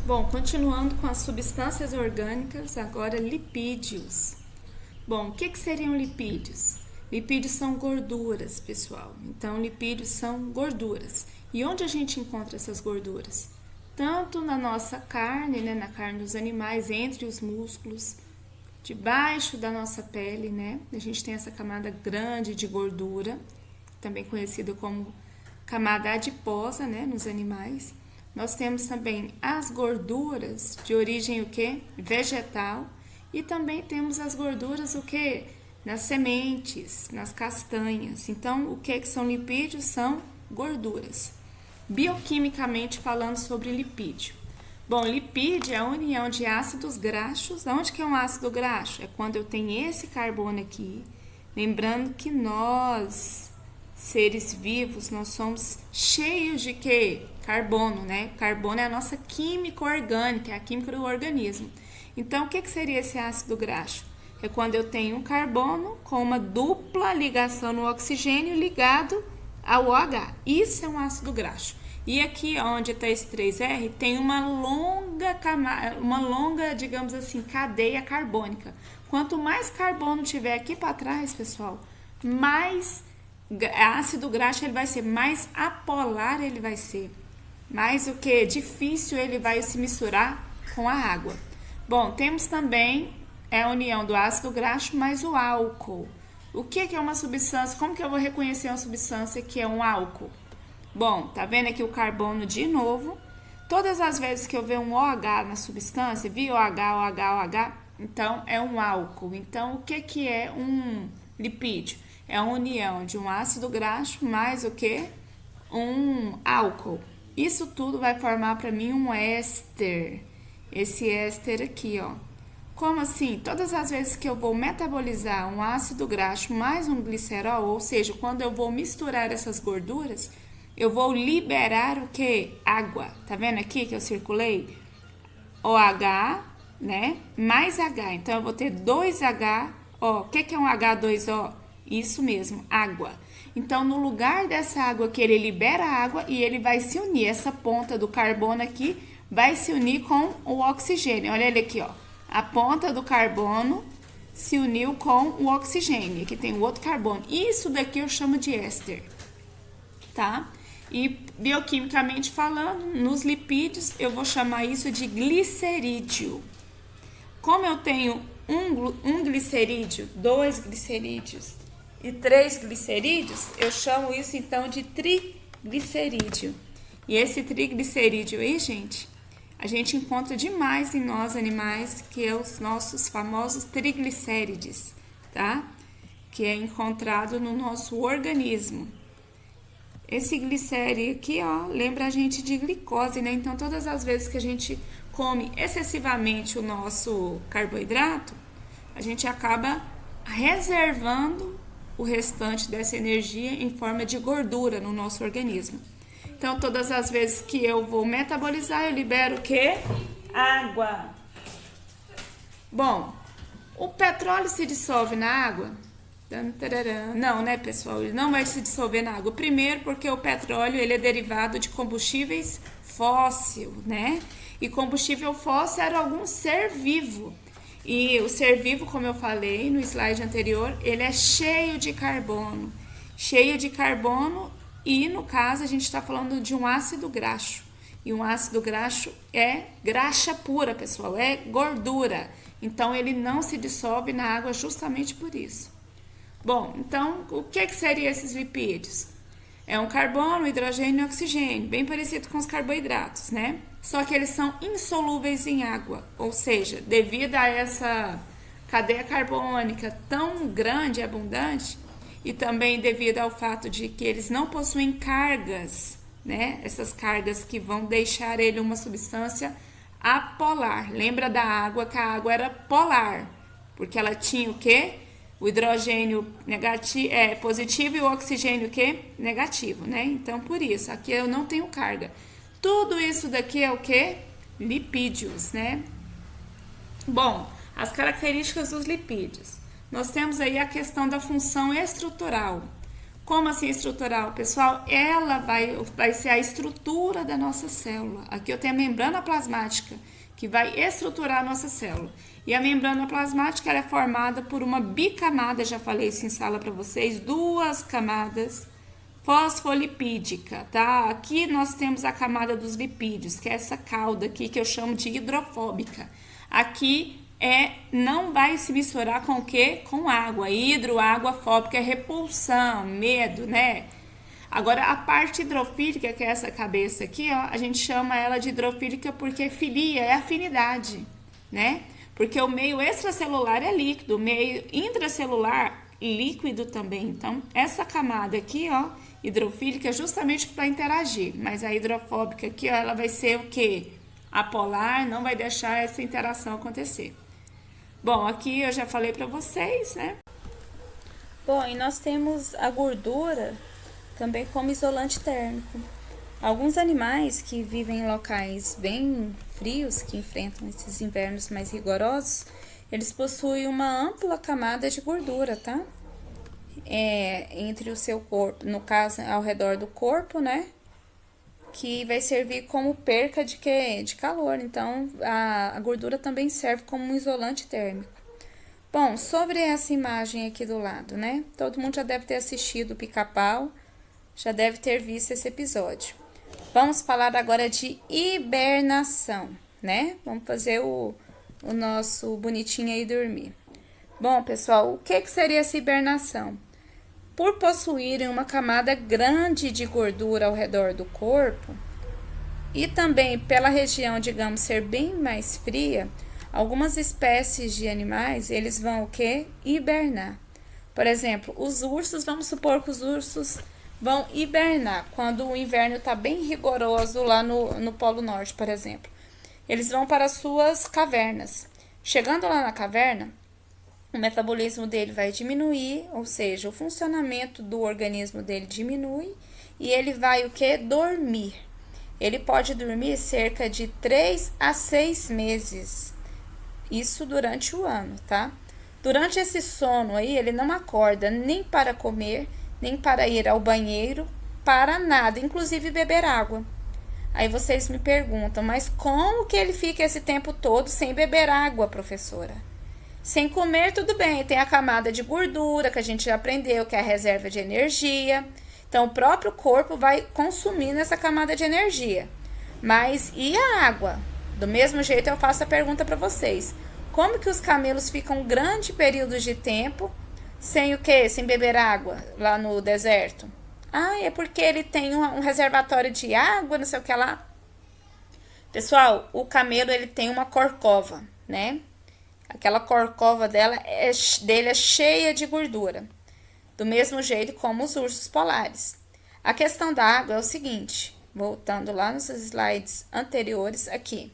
Bom, continuando com as substâncias orgânicas, agora lipídios. Bom, o que seriam lipídios? Lipídios são gorduras, pessoal. Então, lipídios são gorduras. E onde a gente encontra essas gorduras? Tanto na nossa carne, né, na carne dos animais, entre os músculos, debaixo da nossa pele, né? A gente tem essa camada grande de gordura, também conhecida como camada adiposa, né, nos animais. Nós temos também as gorduras de origem o quê? Vegetal, e também temos as gorduras o quê? Nas sementes, nas castanhas. Então, o que são lipídios? São gorduras. Bioquimicamente falando sobre lipídio. Bom, lipídio é a união de ácidos graxos. Onde que é um ácido graxo? É quando eu tenho esse carbono aqui. Lembrando que nós, seres vivos, nós somos cheios de quê? Carbono, né? Carbono é a nossa química orgânica, é a química do organismo. Então, o que seria esse ácido graxo? É quando eu tenho um carbono com uma dupla ligação no oxigênio ligado ao OH. Isso é um ácido graxo. E aqui, onde está esse 3R, tem uma longa, digamos assim, cadeia carbônica. Quanto mais carbono tiver aqui para trás, pessoal, mais ácido graxo ele vai ser, mais apolar ele vai ser. Mais o que? Difícil ele vai se misturar com a água. Bom, temos também a união do ácido graxo mais o álcool. O que é uma substância? Como que eu vou reconhecer uma substância que é um álcool? Bom, tá vendo aqui o carbono de novo. Todas as vezes que eu ver um OH na substância, vi OH, OH, OH, então é um álcool. Então, o que é um lipídio? É a união de um ácido graxo mais o que? Um álcool. Isso tudo vai formar para mim um éster. Esse éster aqui, ó. Como assim? Todas as vezes que eu vou metabolizar um ácido graxo mais um glicerol, ou seja, quando eu vou misturar essas gorduras, eu vou liberar o que? Água. Tá vendo aqui que eu circulei? OH, né? Mais H. Então, eu vou ter 2H. Ó, o que é um H2O? Isso mesmo, água. Então, no lugar dessa água que ele libera água e ele vai se unir, essa ponta do carbono aqui vai se unir com o oxigênio. Olha ele aqui, ó. A ponta do carbono se uniu com o oxigênio. Aqui tem o outro carbono. Isso daqui eu chamo de éster, tá? E bioquimicamente falando, nos lipídios, eu vou chamar isso de glicerídeo. Como eu tenho um glicerídeo, 2 glicerídeos e 3 glicerídeos, eu chamo isso então de triglicerídeo. E esse triglicerídeo aí, gente, a gente encontra demais em nós animais, que é os nossos famosos triglicérides, tá? Que é encontrado no nosso organismo. Esse glicério aqui, ó, lembra a gente de glicose, né? Então, todas as vezes que a gente come excessivamente o nosso carboidrato, a gente acaba reservando o restante dessa energia em forma de gordura no nosso organismo. Então, todas as vezes que eu vou metabolizar, eu libero o quê? Água. Bom, o petróleo se dissolve na água? Não, né, pessoal? Ele não vai se dissolver na água. Primeiro, porque o petróleo ele é derivado de combustíveis fóssil, né? E combustível fóssil era algum ser vivo. E o ser vivo, como eu falei no slide anterior, ele é cheio de carbono. Cheio de carbono e, no caso, a gente está falando de um ácido graxo. E um ácido graxo é graxa pura, pessoal, é gordura. Então, ele não se dissolve na água justamente por isso. Bom, então, o que seriam esses lipídios? É um carbono, hidrogênio e oxigênio, bem parecido com os carboidratos, né? Só que eles são insolúveis em água, ou seja, devido a essa cadeia carbônica tão grande e abundante, e também devido ao fato de que eles não possuem cargas, né? Essas cargas que vão deixar ele uma substância apolar. Lembra da água, que a água era polar, porque ela tinha o quê? O hidrogênio positivo e o oxigênio negativo, né? Então, por isso, aqui eu não tenho carga. Tudo isso daqui é o quê? Lipídios, né? Bom, as características dos lipídios. Nós temos aí a questão da função estrutural. Como assim estrutural? Pessoal, ela vai ser a estrutura da nossa célula. Aqui eu tenho a membrana plasmática, que vai estruturar a nossa célula. E a membrana plasmática ela é formada por uma bicamada, já falei isso em sala para vocês, 2 camadas fosfolipídica, tá? Aqui nós temos a camada dos lipídios, que é essa cauda aqui que eu chamo de hidrofóbica. Aqui não vai se misturar com o quê? Com água. Água fóbica é repulsão, medo, né? Agora, a parte hidrofílica, que é essa cabeça aqui, ó, a gente chama ela de hidrofílica porque filia é afinidade, né? Porque o meio extracelular é líquido, o meio intracelular líquido também. Então, essa camada aqui, ó, hidrofílica, é justamente para interagir. Mas a hidrofóbica aqui, ó, ela vai ser o quê? Apolar, não vai deixar essa interação acontecer. Bom, aqui eu já falei para vocês, né? Bom, e nós temos a gordura também como isolante térmico. Alguns animais que vivem em locais bem frios, que enfrentam esses invernos mais rigorosos, eles possuem uma ampla camada de gordura, tá? Entre o seu corpo, no caso, ao redor do corpo, né? Que vai servir como perca de quê? De calor. Então, a gordura também serve como um isolante térmico. Bom, sobre essa imagem aqui do lado, né? Todo mundo já deve ter assistido o Pica-Pau, já deve ter visto esse episódio. Vamos falar agora de hibernação, né? Vamos fazer o nosso bonitinho aí dormir. Bom, pessoal, o que seria essa hibernação? Por possuírem uma camada grande de gordura ao redor do corpo e também pela região, digamos, ser bem mais fria, algumas espécies de animais, eles vão o quê? Hibernar. Por exemplo, os ursos, vamos supor que os ursos vão hibernar quando o inverno está bem rigoroso lá no Polo Norte, por exemplo. Eles vão para as suas cavernas. Chegando lá na caverna, o metabolismo dele vai diminuir, ou seja, o funcionamento do organismo dele diminui e ele vai o quê? Dormir. Ele pode dormir cerca de 3 a 6 meses. Isso durante o ano, tá? Durante esse sono aí, ele não acorda nem para comer, nem para ir ao banheiro, para nada, inclusive beber água. Aí vocês me perguntam, mas como que ele fica esse tempo todo sem beber água, professora? Sem comer, tudo bem, tem a camada de gordura que a gente já aprendeu, que é a reserva de energia. Então, o próprio corpo vai consumindo essa camada de energia. Mas e a água? Do mesmo jeito, eu faço a pergunta para vocês. Como que os camelos ficam grande período de tempo sem o quê? Sem beber água lá no deserto? Ah, é porque ele tem um reservatório de água, não sei o que lá. Pessoal, o camelo ele tem uma corcova, né? Aquela corcova dele é cheia de gordura. Do mesmo jeito como os ursos polares. A questão da água é o seguinte, voltando lá nos slides anteriores aqui.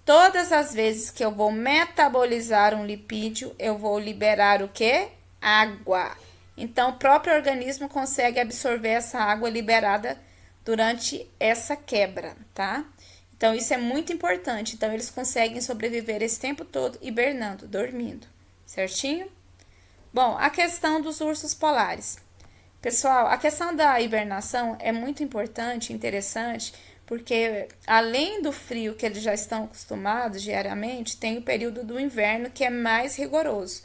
Todas as vezes que eu vou metabolizar um lipídio, eu vou liberar o quê? Água. Então, o próprio organismo consegue absorver essa água liberada durante essa quebra, tá? Então, isso é muito importante. Então, eles conseguem sobreviver esse tempo todo hibernando, dormindo, certinho? Bom, a questão dos ursos polares. Pessoal, a questão da hibernação é muito importante, interessante, porque além do frio que eles já estão acostumados diariamente, tem o período do inverno que é mais rigoroso.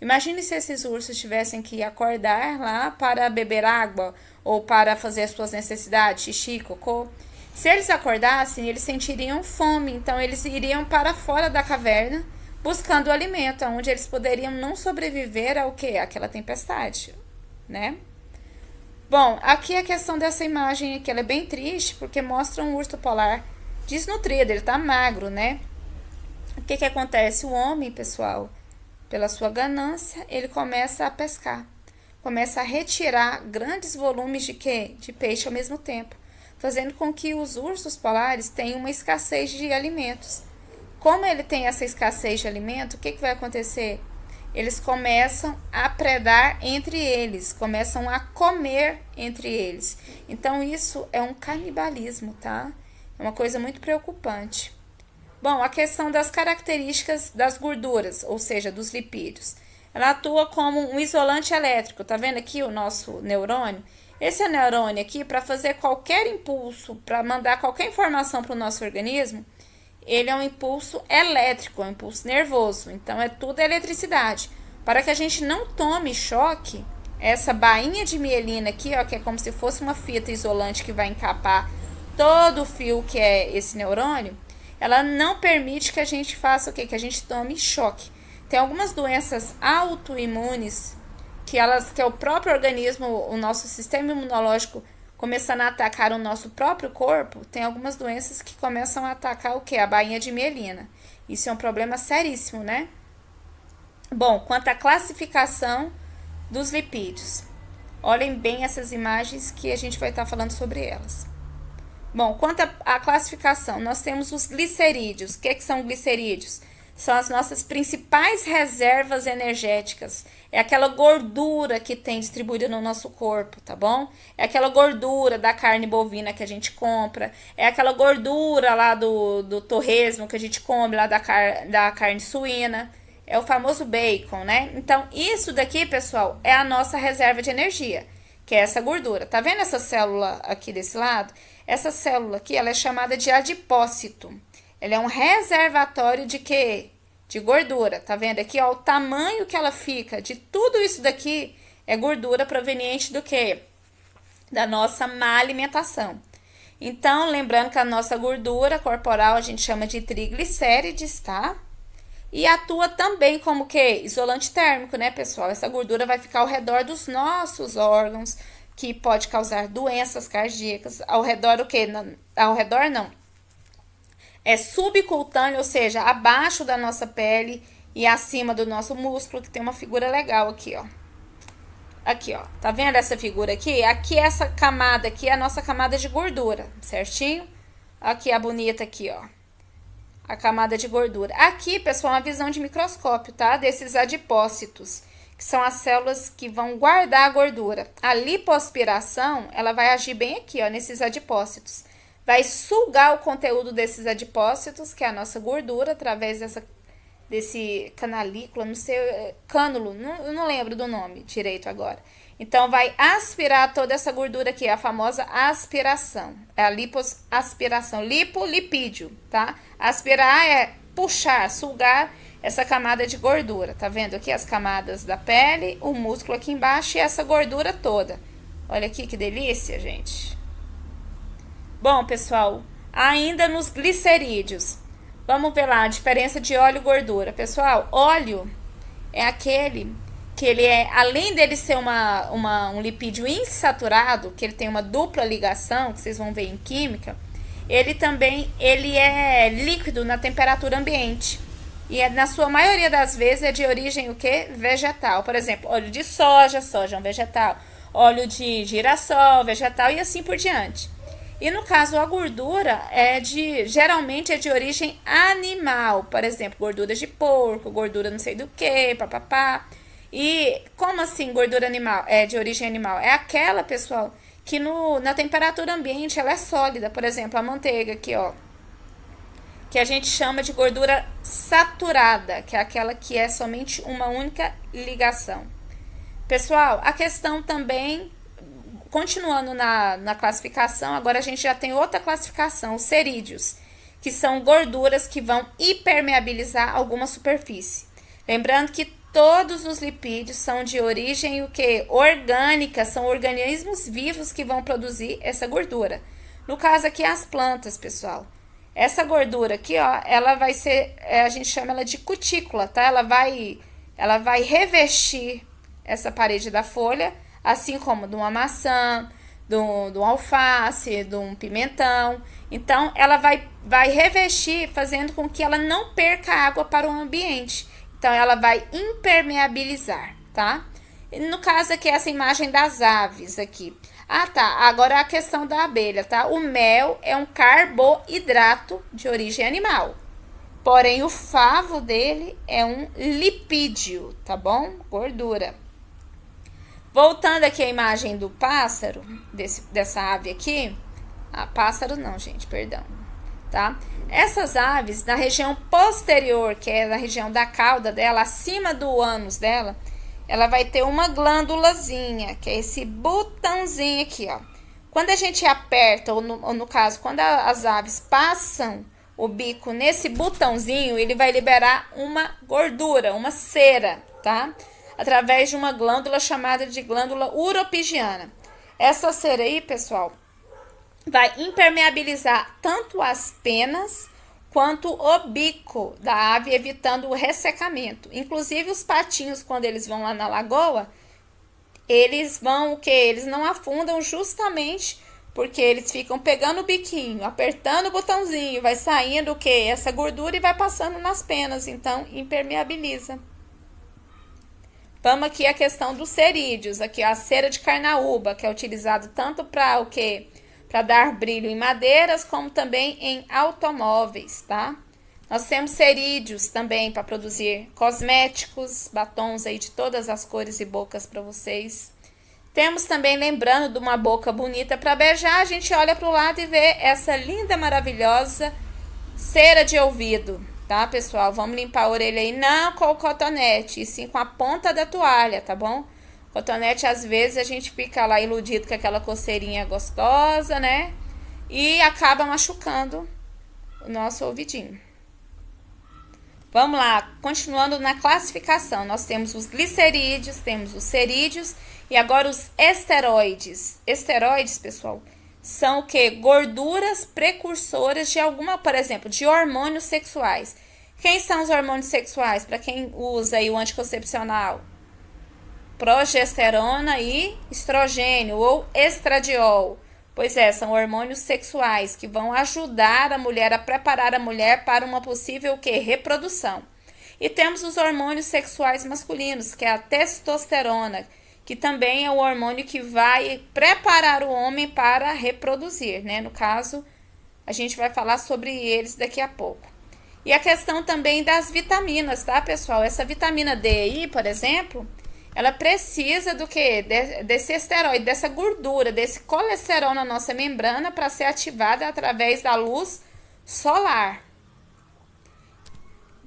Imagine se esses ursos tivessem que acordar lá para beber água ou para fazer as suas necessidades, xixi, cocô. Se eles acordassem, eles sentiriam fome, então eles iriam para fora da caverna buscando alimento, onde eles poderiam não sobreviver ao quê? Aquela tempestade, né? Bom, aqui a questão dessa imagem aqui, ela é bem triste, porque mostra um urso polar desnutrido, ele tá magro, né? O que acontece? O homem, pessoal, pela sua ganância, ele começa a pescar, começa a retirar grandes volumes de quê? De peixe ao mesmo tempo, fazendo com que os ursos polares tenham uma escassez de alimentos. Como ele tem essa escassez de alimento, o que vai acontecer? Eles começam a predar entre eles, começam a comer entre eles. Então, isso é um canibalismo, tá? É uma coisa muito preocupante. Bom, a questão das características das gorduras, ou seja, dos lipídios. ela atua como um isolante elétrico. Tá vendo aqui o nosso neurônio? Esse neurônio aqui, para fazer qualquer impulso, para mandar qualquer informação para o nosso organismo, ele é um impulso elétrico, é um impulso nervoso. Então, é tudo eletricidade. Para que a gente não tome choque, essa bainha de mielina aqui, ó, que é como se fosse uma fita isolante que vai encapar todo o fio que é esse neurônio, ela não permite que a gente faça o quê? Que a gente tome choque. Tem algumas doenças autoimunes que é o próprio organismo, o nosso sistema imunológico começando a atacar o nosso próprio corpo. Tem algumas doenças que começam a atacar o quê? A bainha de mielina. Isso é um problema seríssimo, né? Bom, quanto à classificação dos lipídios, olhem bem essas imagens que a gente vai estar falando sobre elas. Bom, quanto à classificação, nós temos os glicerídeos. O que são glicerídeos? São as nossas principais reservas energéticas. É aquela gordura que tem distribuída no nosso corpo, tá bom? É aquela gordura da carne bovina que a gente compra. É aquela gordura lá do torresmo que a gente come, lá da carne suína. É o famoso bacon, né? Então, isso daqui, pessoal, é a nossa reserva de energia, que é essa gordura. Tá vendo essa célula aqui desse lado? Essa célula aqui, ela é chamada de adipócito. Ela é um reservatório de quê? De gordura. Tá vendo aqui, ó, o tamanho que ela fica de tudo isso daqui é gordura proveniente do quê? Da nossa má alimentação. Então, lembrando que a nossa gordura corporal a gente chama de triglicérides, tá? E atua também como que? Isolante térmico, né, pessoal? Essa gordura vai ficar ao redor dos nossos órgãos, que pode causar doenças cardíacas. Ao redor o quê? Ao redor não. É subcutâneo, ou seja, abaixo da nossa pele e acima do nosso músculo, que tem uma figura legal aqui, ó. Aqui, ó. Tá vendo essa figura aqui? Aqui, essa camada aqui é a nossa camada de gordura, certinho? Aqui a bonita aqui, ó. A camada de gordura. Aqui, pessoal, uma visão de microscópio, tá? Desses adipócitos, que são as células que vão guardar a gordura. A lipoaspiração, ela vai agir bem aqui, ó, nesses adipócitos. Vai sugar o conteúdo desses adipócitos, que é a nossa gordura, através desse canalícula, não sei, cânulo, não lembro do nome direito agora. Então, vai aspirar toda essa gordura aqui, a famosa aspiração. É a lipoaspiração, lipídio, tá? Aspirar é puxar, sugar essa camada de gordura. Tá vendo aqui as camadas da pele, o músculo aqui embaixo e essa gordura toda. Olha aqui que delícia, gente. Bom, pessoal, ainda nos glicerídeos. Vamos ver lá a diferença de óleo e gordura. Pessoal, óleo é aquele que ele é, além dele ser um lipídio insaturado, que ele tem uma dupla ligação, que vocês vão ver em química, ele é líquido na temperatura ambiente. E na sua maioria das vezes é de origem o quê? Vegetal. Por exemplo, óleo de soja é um vegetal. Óleo de girassol, vegetal e assim por diante. E no caso, a gordura geralmente é de origem animal. Por exemplo, gordura de porco, gordura não sei do que, papapá. E como assim gordura animal? É de origem animal? É aquela, pessoal, que na temperatura ambiente ela é sólida. Por exemplo, a manteiga aqui, ó. Que a gente chama de gordura saturada, que é aquela que é somente uma única ligação. Pessoal, a questão também, continuando na classificação, agora a gente já tem outra classificação, os cerídeos, que são gorduras que vão hipermeabilizar alguma superfície. Lembrando que todos os lipídios são de origem o quê? Orgânica, são organismos vivos que vão produzir essa gordura. No caso aqui, as plantas, pessoal. Essa gordura aqui, ó, ela vai ser, a gente chama ela de cutícula, tá? Ela vai revestir essa parede da folha, assim como de uma maçã, de um alface, de um pimentão. Então, ela vai revestir, fazendo com que ela não perca água para o ambiente. Então, ela vai impermeabilizar, tá? E no caso aqui, essa imagem das aves aqui. Ah, tá. Agora a questão da abelha, tá? O mel é um carboidrato de origem animal. Porém, o favo dele é um lipídio, tá bom? Gordura. Voltando aqui à imagem do pássaro, dessa ave aqui. Ah, pássaro não, gente, perdão. tá? Essas aves, na região posterior, que é na região da cauda dela, acima do ânus dela, ela vai ter uma glândulazinha, que é esse botãozinho aqui, ó. Quando a gente aperta, ou no caso, quando as aves passam o bico nesse botãozinho, ele vai liberar uma gordura, uma cera, tá? Através de uma glândula chamada de glândula uropigiana. Essa cera aí, pessoal, vai impermeabilizar tanto as penas quanto o bico da ave, evitando o ressecamento. Inclusive os patinhos, quando eles vão lá na lagoa, eles vão o que? Eles não afundam justamente porque eles ficam pegando o biquinho, apertando o botãozinho, vai saindo o que? Essa gordura e vai passando nas penas, então impermeabiliza. Vamos aqui a questão dos cerídeos, aqui a cera de carnaúba, que é utilizado tanto para o que? Para dar brilho em madeiras, como também em automóveis, tá? Nós temos cerídeos também para produzir cosméticos, batons aí de todas as cores e bocas para vocês. Temos também, lembrando de uma boca bonita para beijar, a gente olha para o lado e vê essa linda, maravilhosa cera de ouvido, tá, pessoal? Vamos limpar a orelha aí, não com o cotonete, e sim com a ponta da toalha, tá bom? Cotonete, às vezes, a gente fica lá iludido com aquela coceirinha gostosa, né? E acaba machucando o nosso ouvidinho. Vamos lá, continuando na classificação, nós temos os glicerídeos, temos os cerídeos e agora os esteroides. Esteroides, pessoal, são o que? Gorduras precursoras de alguma, por exemplo, de hormônios sexuais. Quem são os hormônios sexuais? Para quem usa aí o anticoncepcional? Progesterona e estrogênio ou estradiol. Pois é, são hormônios sexuais que vão ajudar a mulher, a preparar a mulher para uma possível reprodução. E temos os hormônios sexuais masculinos, que é a testosterona, que também é o hormônio que vai preparar o homem para reproduzir, né? No caso, a gente vai falar sobre eles daqui a pouco. E a questão também das vitaminas, tá, pessoal? Essa vitamina D aí, por exemplo, ela precisa do que? Desse esteroide, dessa gordura, desse colesterol na nossa membrana para ser ativada através da luz solar.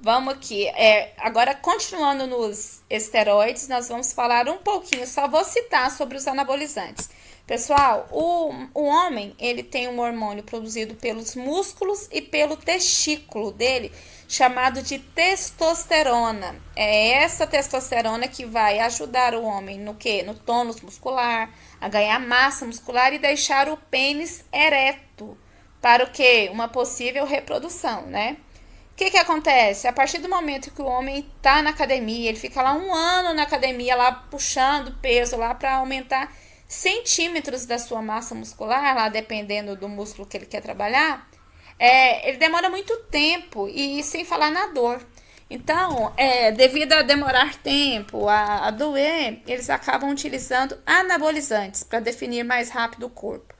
Vamos aqui, agora continuando nos esteroides, nós vamos falar um pouquinho, só vou citar sobre os anabolizantes. Pessoal, o homem, ele tem um hormônio produzido pelos músculos e pelo testículo dele, chamado de testosterona. É essa testosterona que vai ajudar o homem no que? No tônus muscular, a ganhar massa muscular e deixar o pênis ereto para o que? Uma possível reprodução, né? O que acontece? A partir do momento que o homem está na academia, ele fica lá 1 ano na academia, lá puxando peso lá para aumentar centímetros da sua massa muscular, lá dependendo do músculo que ele quer trabalhar, ele demora muito tempo e sem falar na dor. Então, devido a demorar tempo, a doer, eles acabam utilizando anabolizantes para definir mais rápido o corpo.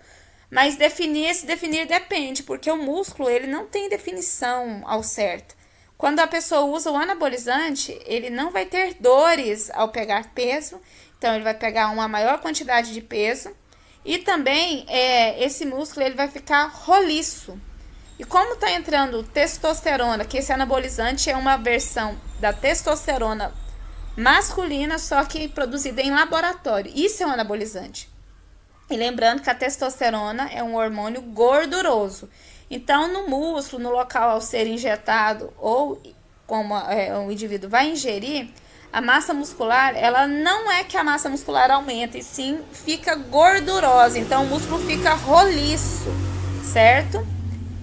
Mas definir depende, porque o músculo ele não tem definição ao certo. Quando a pessoa usa o anabolizante, ele não vai ter dores ao pegar peso, então ele vai pegar uma maior quantidade de peso e também esse músculo ele vai ficar roliço. E como está entrando testosterona, que esse anabolizante é uma versão da testosterona masculina, só que produzida em laboratório, isso é um anabolizante. E lembrando que a testosterona é um hormônio gorduroso. Então, no músculo, no local ao ser injetado ou como o indivíduo vai ingerir, a massa muscular, ela não é que a massa muscular aumenta, e sim fica gordurosa. Então, o músculo fica roliço, certo?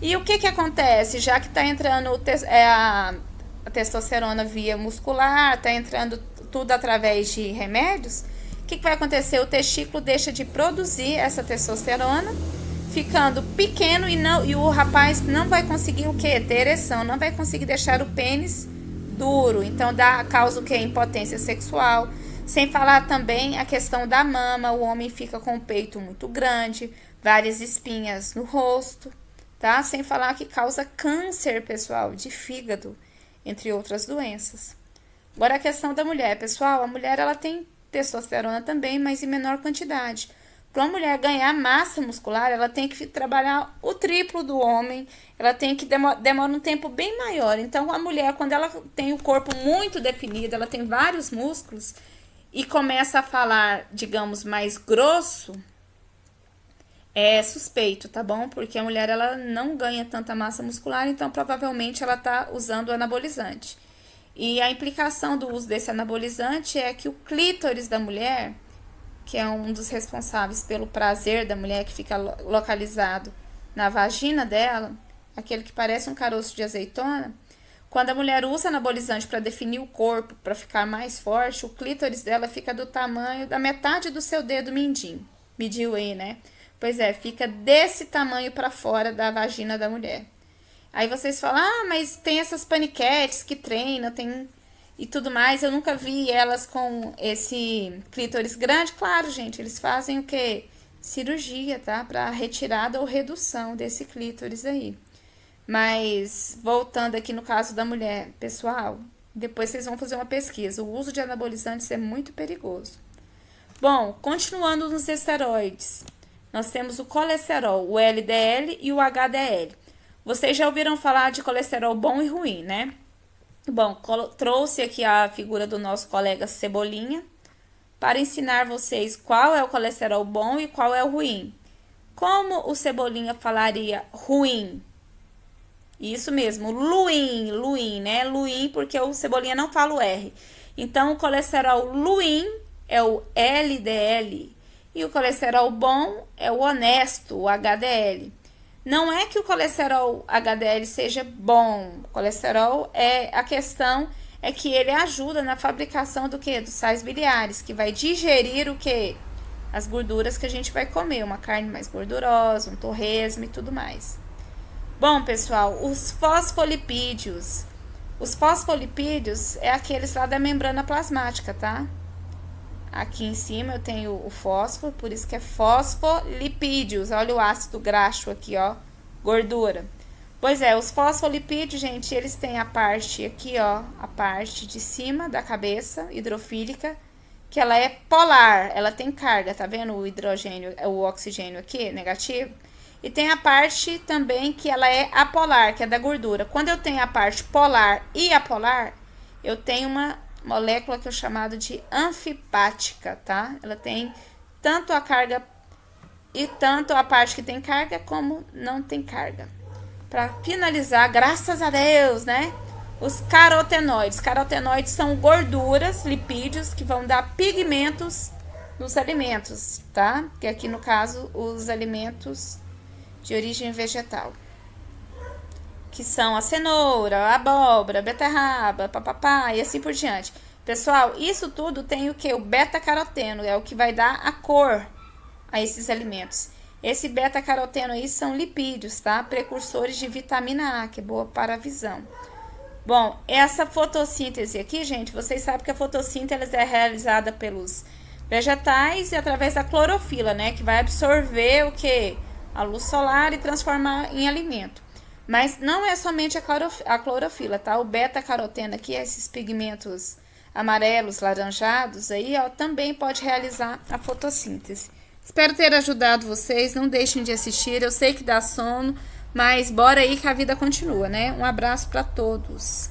E o que acontece? Já que está entrando a testosterona via muscular, está entrando tudo através de remédios, o que vai acontecer? O testículo deixa de produzir essa testosterona, ficando pequeno e o rapaz não vai conseguir o quê? Ter ereção, não vai conseguir deixar o pênis duro. Então, causa o quê? Impotência sexual. Sem falar também a questão da mama, o homem fica com o peito muito grande, várias espinhas no rosto, tá? Sem falar que causa câncer, pessoal, de fígado, entre outras doenças. Agora a questão da mulher, pessoal, a mulher ela tem testosterona também, mas em menor quantidade. Para uma mulher ganhar massa muscular, ela tem que trabalhar o triplo do homem, ela tem que demora um tempo bem maior. Então, a mulher, quando ela tem o corpo muito definido, ela tem vários músculos e começa a falar, digamos, mais grosso, é suspeito, tá bom? Porque a mulher, ela não ganha tanta massa muscular, então provavelmente ela tá usando anabolizante. E a implicação do uso desse anabolizante é que o clítoris da mulher, que é um dos responsáveis pelo prazer da mulher, que fica localizado na vagina dela, aquele que parece um caroço de azeitona, quando a mulher usa anabolizante para definir o corpo, para ficar mais forte, o clítoris dela fica do tamanho da metade do seu dedo mindinho. Mediu aí, né? Pois é, fica desse tamanho para fora da vagina da mulher. Aí vocês falam, mas tem essas paniquetes que treinam, tem e tudo mais. Eu nunca vi elas com esse clítoris grande. Claro, gente, eles fazem o quê? Cirurgia, tá? Para retirada ou redução desse clítoris aí. Mas, voltando aqui no caso da mulher, pessoal, depois vocês vão fazer uma pesquisa. O uso de anabolizantes é muito perigoso. Bom, continuando nos esteroides. Nós temos o colesterol, o LDL e o HDL. Vocês já ouviram falar de colesterol bom e ruim, né? Bom, trouxe aqui a figura do nosso colega Cebolinha para ensinar vocês qual é o colesterol bom e qual é o ruim. Como o Cebolinha falaria ruim? Isso mesmo, Luim, né? Luim, porque o Cebolinha não fala o R. Então, o colesterol ruim é o LDL e o colesterol bom é o honesto, o HDL. Não é que o colesterol HDL seja bom. O colesterol a questão é que ele ajuda na fabricação do quê? Dos sais biliares, que vai digerir o quê? As gorduras que a gente vai comer, uma carne mais gordurosa, um torresmo e tudo mais. Bom, pessoal, os fosfolipídios. Os fosfolipídios é aqueles lá da membrana plasmática, tá? Aqui em cima eu tenho o fósforo, por isso que é fosfolipídios. Olha o ácido graxo aqui, ó, gordura. Pois é, os fosfolipídios, gente, eles têm a parte aqui, ó, a parte de cima da cabeça hidrofílica, que ela é polar, ela tem carga, tá vendo o hidrogênio, o oxigênio aqui, negativo? E tem a parte também que ela é apolar, que é da gordura. Quando eu tenho a parte polar e apolar, eu tenho uma molécula que é chamada de anfipática, tá? Ela tem tanto a carga e tanto a parte que tem carga como não tem carga. Para finalizar, graças a Deus, né? Os carotenoides. Carotenoides são gorduras, lipídios que vão dar pigmentos nos alimentos, tá? Que aqui no caso os alimentos de origem vegetal, que são a cenoura, a abóbora, a beterraba, papapá e assim por diante. Pessoal, isso tudo tem o que? O beta-caroteno, é o que vai dar a cor a esses alimentos. Esse beta-caroteno aí são lipídios, tá? Precursores de vitamina A, que é boa para a visão. Bom, essa fotossíntese aqui, gente, vocês sabem que a fotossíntese é realizada pelos vegetais e através da clorofila, né? Que vai absorver o que? A luz solar e transformar em alimento. Mas não é somente a clorofila, tá? O beta-caroteno aqui, esses pigmentos amarelos, laranjados, aí, ó, também pode realizar a fotossíntese. Espero ter ajudado vocês, não deixem de assistir, eu sei que dá sono, mas bora aí que a vida continua, né? Um abraço para todos.